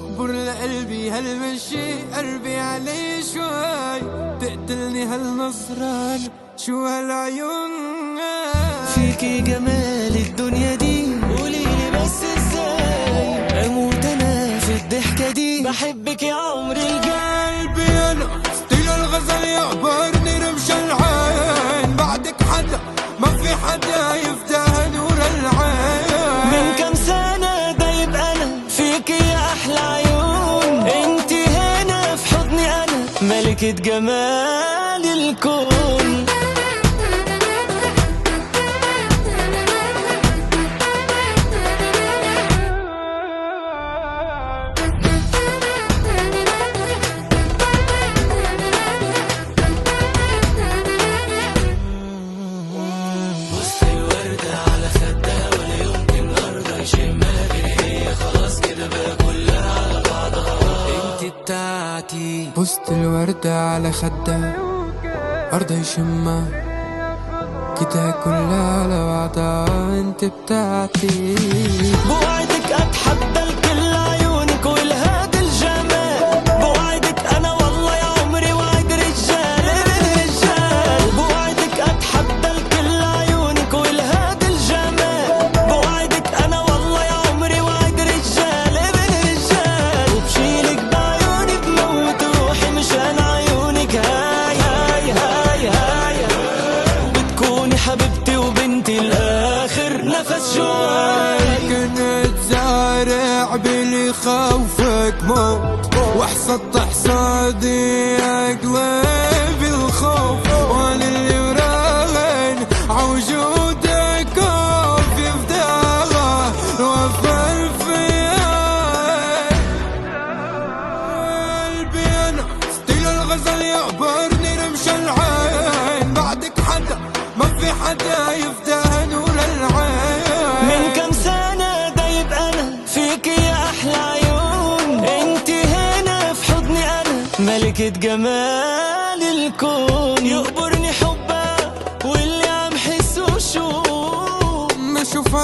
يقبر لقلبي هالمشي، قلبي علي شوي تقتلني هالنصران، شو هالعيون فيكي جمال الدنيا دي، قوليلي بس ازاي اموت انا في الضحكة دي، بحبك يا عمري قلبي انا ستيل الغزل يعبرني رمش العين، بعدك حدا ما في حدا يفتح نور العين. من كم سنة دايب انا فيكي يا احلى عيون، انتي هنا في حضني انا ملكة جمال الكون. بوست الوردة على خدها أرض يشمها كده كلها على بعضها، انت بتاعتي. بوعدك اتحدى الكل عيونك والهاد الجمال، بوعدك انا والله يا عمري وعد رجال ابن رجال، بوعدك اتحدى الكل عيونك والهاد الجمال، بوعدك انا والله يا عمري وعد رجال ابن رجال، وبشيلك بعيوني بموت روحي مشان عيونك، هاي هاي هاي هاي، وبتكوني حبيبتي وبنتي الاخر نفس جواي. كنت زارع بلي خوفك موت، وحصدت حصادي اقلب الخوف، وانا اللي وراهن عوجودك خوف يفتحها وافر فيها. قلبي انا ستيل الغزل يعبرني رمش العين، بعدك حدا ما في حدا يفتح نور العين. من كم سنة دايب أنا فيكي يا أحلى عيون، انتي هنا في حضني أنا ملكة جمال الكون، يقبرني حبها واللي عم حسه شو ما اشوف